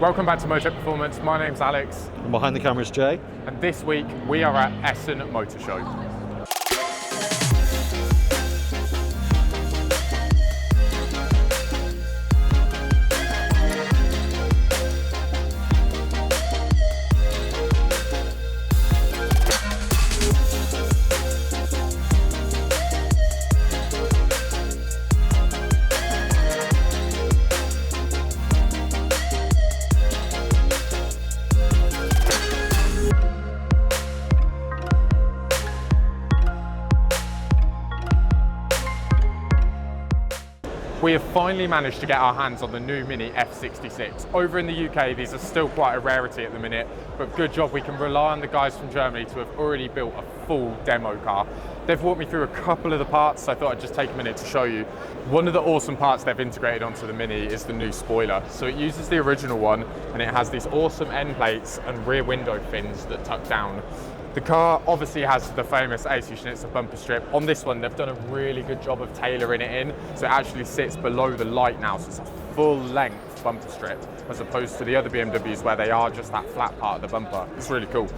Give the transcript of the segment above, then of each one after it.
Welcome back to Motech Performance. My name's Alex. And behind the camera is Jay. And this week we are at Essen Motor Show. We have finally managed to get our hands on the new Mini F66. Over in the UK, these are still quite a rarity at the minute, but good job we can rely on the guys from Germany to have already built a full demo car. They've walked me through a couple of the parts, so I thought I'd just take a minute to show you. One of the awesome parts they've integrated onto the Mini is the new spoiler. So it uses the original one, and it has these awesome end plates and rear window fins that tuck down. The car obviously has the famous AC Schnitzer bumper strip. On this one, they've done a really good job of tailoring it in, so it actually sits below the light now, so it's a full length bumper strip, as opposed to the other BMWs where they are just that flat part of the bumper. It's really cool.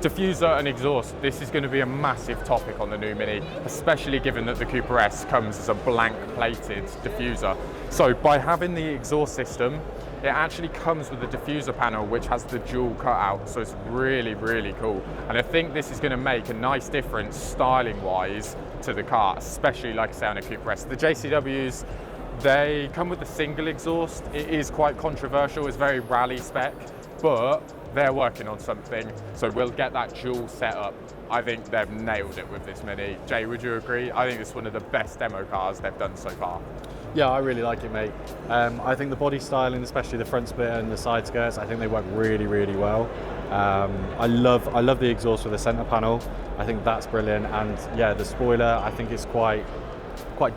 Diffuser and exhaust, this is going to be a massive topic on the new Mini, especially given that the Cooper S comes as a blank plated diffuser. So by having the exhaust system, it actually comes with a diffuser panel which has the dual cutout, so it's really, really cool. And I think this is going to make a nice difference styling-wise to the car, especially, like I say, on a Cooper S. The JCWs, they come with a single exhaust. It is quite controversial, it's very rally spec, but they're working on something, so we'll get that dual setup. I think they've nailed it with this Mini. Jay, would you agree? I think it's one of the best demo cars they've done so far. Yeah, I really like it, mate. I think the body styling, especially the front splitter and the side skirts, I think they work really, really well. I love the exhaust with the center panel. I think that's brilliant. And yeah, the spoiler, I think it's quite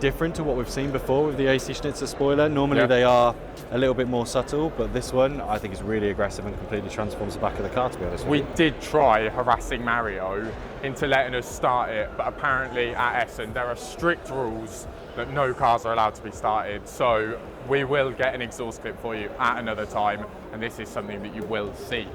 different to what we've seen before with the AC Schnitzer spoiler. Normally they are a little bit more subtle, but this one I think is really aggressive and completely transforms the back of the car, to be honest with you. We did try harassing Mario into letting us start it, but apparently at Essen there are strict rules that no cars are allowed to be started, so we will get an exhaust clip for you at another time, and this is something that you will see.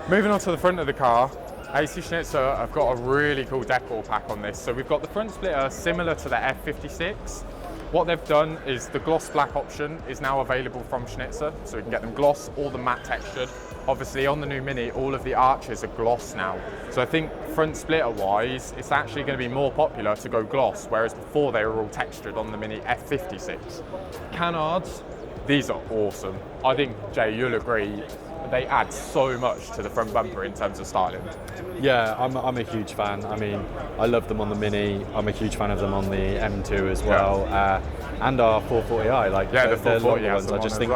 Moving on to the front of the car, AC Schnitzer have got a really cool decor pack on this. So we've got the front splitter similar to the F56. What they've done is the gloss black option is now available from Schnitzer, so we can get them gloss or the matte textured. Obviously on the new Mini, all of the arches are gloss now. So I think front splitter wise, it's actually going to be more popular to go gloss, whereas before they were all textured on the Mini F56. Canards, these are awesome. I think, Jay, you'll agree, they add so much to the front bumper in terms of styling. Yeah, I'm a huge fan. I mean, I love them on the Mini. I'm a huge fan of them on the M2 as well, and our 440i. Like, yeah, the 440 ones. I just think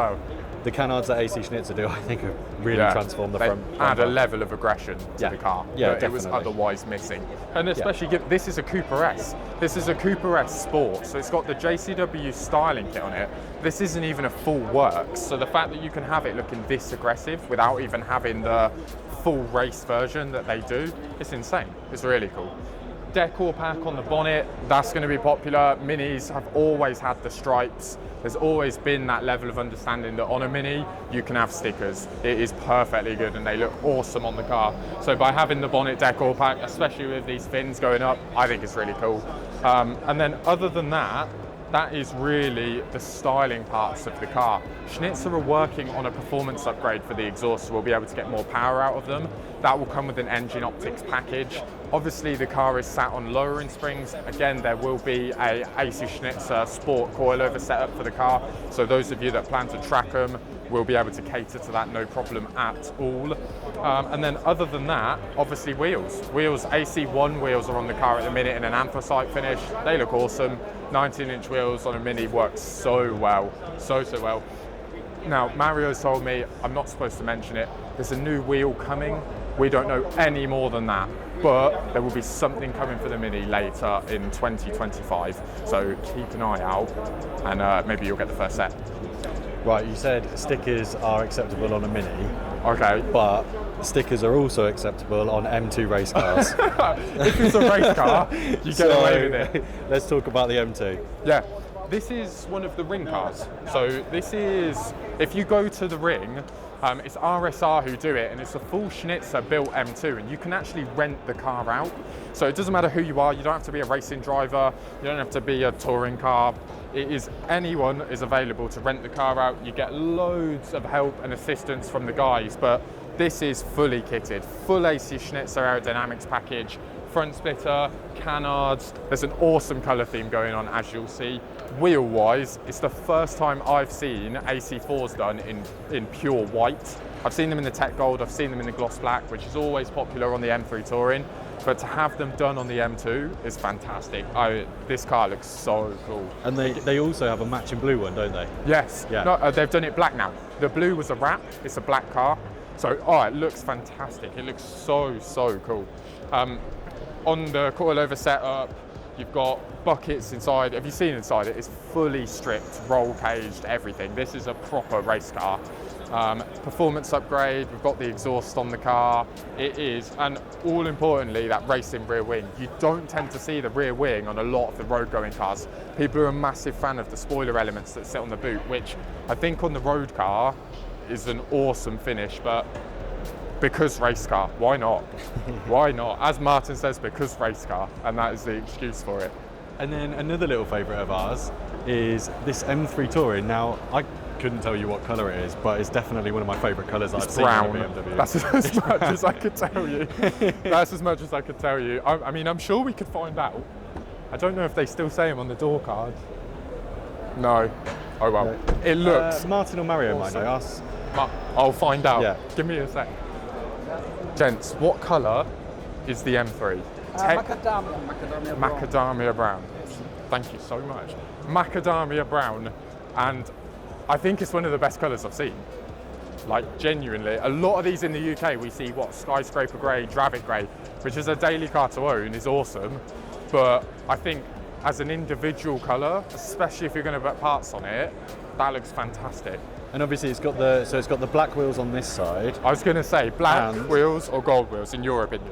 the canards that AC Schnitzer do, I think, have really transformed the front. Add a level of aggression to the car that it was otherwise missing. And especially, this is a Cooper S. This is a Cooper S Sport, so it's got the JCW styling kit on it. This isn't even a full works, so the fact that you can have it looking this aggressive without even having the full race version that they do, it's insane. It's really cool. Decor pack on the bonnet, that's going to be popular. Minis have always had the stripes. There's always been that level of understanding that on a Mini you can have stickers. It is perfectly good and they look awesome on the car. So by having the bonnet decor pack, especially with these fins going up, I think it's really cool. And then other than that, that is really the styling parts of the car. Schnitzer are working on a performance upgrade for the exhaust, so we'll be able to get more power out of them. That will come with an engine optics package. Obviously the car is sat on lowering springs. Again, there will be a AC Schnitzer Sport coilover setup for the car, so those of you that plan to track them will be able to cater to that, no problem at all. And then other than that, obviously wheels. AC1 wheels are on the car at the minute in an anthracite finish. They look awesome. 19-inch wheels on a Mini works so well, so well. Now, Mario's told me I'm not supposed to mention it. There's a new wheel coming. We don't know any more than that, but there will be something coming for the Mini later in 2025. So keep an eye out, and maybe you'll get the first set. Right, you said stickers are acceptable on a Mini. Okay. But stickers are also acceptable on M2 race cars. If it's a race car, you get away with it. Let's talk about the M2. Yeah. this is one of the ring cars. So this is, if you go to the ring, it's RSR who do it, and it's a full Schnitzer built M2, and you can actually rent the car out. So it doesn't matter who you are, you don't have to be a racing driver, you don't have to be a touring car. It is, anyone is available to rent the car out. You get loads of help and assistance from the guys, but this is fully kitted, full AC Schnitzer aerodynamics package, front splitter, canards. There's an awesome colour theme going on, as you'll see. Wheel-wise, it's the first time I've seen AC4s done in pure white. I've seen them in the Tech Gold, I've seen them in the gloss black, which is always popular on the M3 Touring, but to have them done on the M2 is fantastic. This car looks so cool. And they also have a matching blue one, don't they? Yes, yeah. No, they've done it black now. The blue was a wrap, it's a black car. So, it looks fantastic. It looks so, so cool. On the coilover setup, you've got buckets inside. Have you seen inside it? It's fully stripped, roll caged, everything. This is a proper race car. Performance upgrade, we've got the exhaust on the car. It is, and all importantly, that racing rear wing. You don't tend to see the rear wing on a lot of the road going cars. People are a massive fan of the spoiler elements that sit on the boot, which I think on the road car is an awesome finish, but because race car, why not? Why not? As Martin says, because race car, and that is the excuse for it. And then another little favourite of ours is this M3 Touring. Now, I couldn't tell you what colour it is, but it's definitely one of my favourite colours I've seen on a BMW. That's as much as I could tell you. That's as much as I could tell you. I mean, I'm sure we could find out. I don't know if they still say them on the door card. No. Oh well. No. It looks... Martin or Mario might know us. I'll find out. Yeah. Give me a sec. Gents, what colour is the M3? Macadamia brown. Thank you so much. Macadamia brown, and I think it's one of the best colours I've seen. Like, genuinely. A lot of these in the UK, we see skyscraper grey, Dravit grey, which is a daily car to own, is awesome. But I think as an individual colour, especially if you're going to put parts on it, that looks fantastic. And obviously it's got the black wheels on this side. I was going to say black wheels or gold wheels, in your opinion?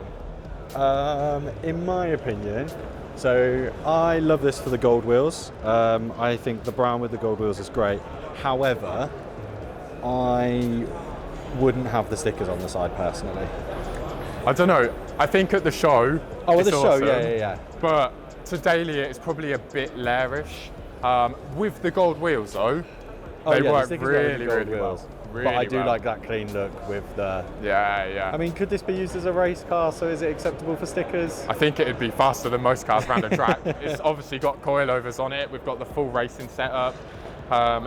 In my opinion, so I love this for the gold wheels. I think the brown with the gold wheels is great. However, I wouldn't have the stickers on the side personally. I don't know. I think at the show, it's awesome, show, yeah. But to daily it's probably a bit lairish. With the gold wheels though, they work really well. Really but I do well. like that clean look with the... Yeah. I mean, could this be used as a race car, so is it acceptable for stickers? I think it'd be faster than most cars around a track. It's obviously got coilovers on it, we've got the full racing setup.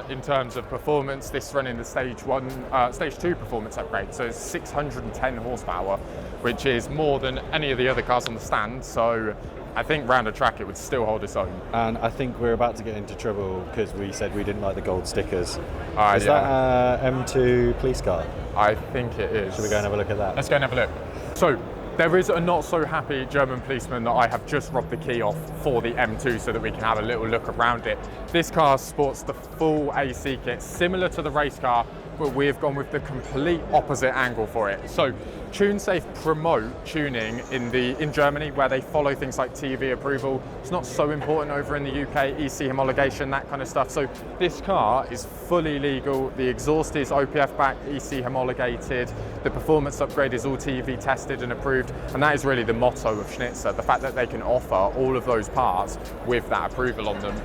In terms of performance, this running the stage 2 performance upgrade, so it's 610 horsepower, which is more than any of the other cars on the stand, so I think round a track it would still hold its own. And I think we're about to get into trouble because we said we didn't like the gold stickers. Is that M2 police car? I think it is. Should we go and have a look at that? Let's go and have a look. So, there is a not so happy German policeman that I have just robbed the key off for the M2 so that we can have a little look around it. This car sports the full AC kit, similar to the race car, but we've gone with the complete opposite angle for it. So, TuneSafe promote tuning in Germany, where they follow things like TV approval. It's not so important over in the UK, EC homologation, that kind of stuff. So this car is fully legal. The exhaust is OPF backed, EC homologated. The performance upgrade is all TV tested and approved. And that is really the motto of Schnitzer, the fact that they can offer all of those parts with that approval on them.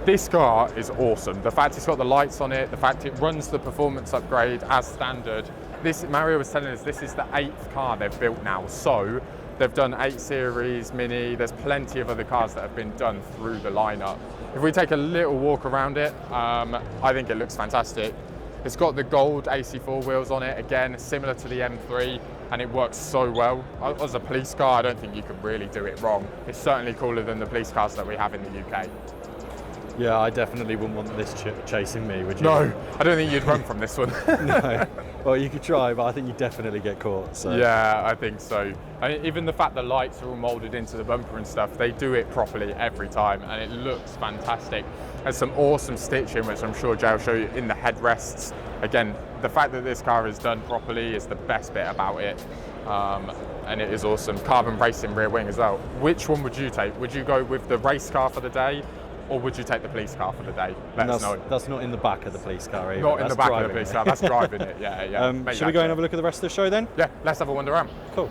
This car is awesome. The fact it's got the lights on it, the fact it runs the performance upgrade as standard. Mario was telling us this is the 8th car they've built now. So they've done 8 Series, Mini. There's plenty of other cars that have been done through the lineup. If we take a little walk around it, I think it looks fantastic. It's got the gold AC4 wheels on it, again, similar to the M3, and it works so well. As a police car, I don't think you can really do it wrong. It's certainly cooler than the police cars that we have in the UK. Yeah, I definitely wouldn't want this chasing me, would you? No, I don't think you'd run from this one. No. Well, you could try, but I think you'd definitely get caught. So. Yeah, I think so. I mean, even the fact the lights are all moulded into the bumper and stuff, they do it properly every time, and it looks fantastic. There's some awesome stitching, which I'm sure Jay will show you, in the headrests. Again, the fact that this car is done properly is the best bit about it. And it is awesome. Carbon racing rear wing as well. Which one would you take? Would you go with the race car for the day, or would you take the police car for the day? Let us know. That's not in the back of the police car either. Not in the back of the police car, that's driving it, yeah. Should we go and have a look at the rest of the show then? Yeah, let's have a wander around. Cool.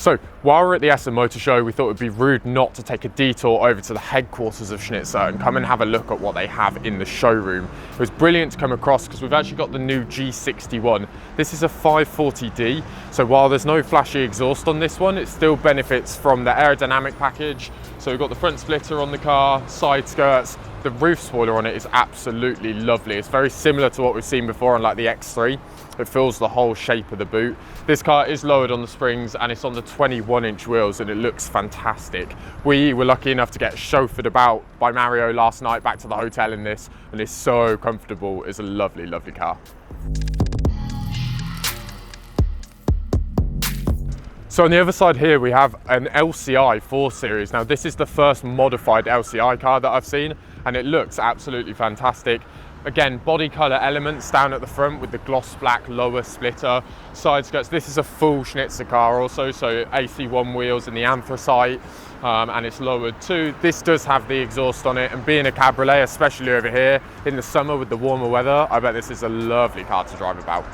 So while we're at the Essen Motor Show, we thought it would be rude not to take a detour over to the headquarters of Schnitzer and come and have a look at what they have in the showroom. It was brilliant to come across because we've actually got the new G61. This is a 540D, so while there's no flashy exhaust on this one, it still benefits from the aerodynamic package. So we've got the front splitter on the car, side skirts. The roof spoiler on it is absolutely lovely. It's very similar to what we've seen before on like the X3. It fills the whole shape of the boot. This car is lowered on the springs and it's on the 21-inch wheels and it looks fantastic. We were lucky enough to get chauffeured about by Mario last night back to the hotel in this, and it's so comfortable. It's a lovely, lovely car. So on the other side here, we have an LCI 4 Series. Now this is the first modified LCI car that I've seen, and it looks absolutely fantastic. Again, body colour elements down at the front with the gloss black lower splitter, side skirts. This is a full Schnitzer car also, so AC1 wheels in the anthracite, and it's lowered too. This does have the exhaust on it, and being a cabriolet, especially over here in the summer with the warmer weather, I bet this is a lovely car to drive about.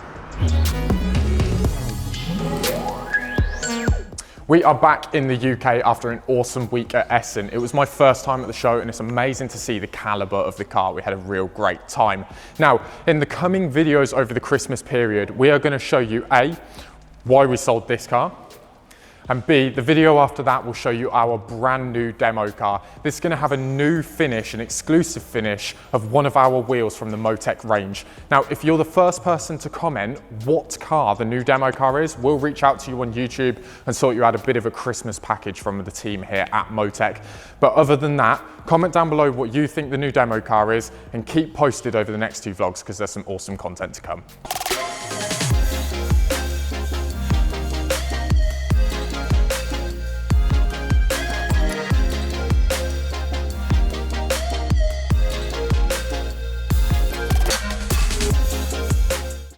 We are back in the UK after an awesome week at Essen. It was my first time at the show and it's amazing to see the calibre of the car. We had a real great time. Now, in the coming videos over the Christmas period, we are going to show you A, why we sold this car, and B, the video after that will show you our brand new demo car. This is going to have a new finish, an exclusive finish of one of our wheels from the Motech range. Now, if you're the first person to comment what car the new demo car is, we'll reach out to you on YouTube and sort you out a bit of a Christmas package from the team here at Motech. But other than that, comment down below what you think the new demo car is and keep posted over the next 2 vlogs because there's some awesome content to come.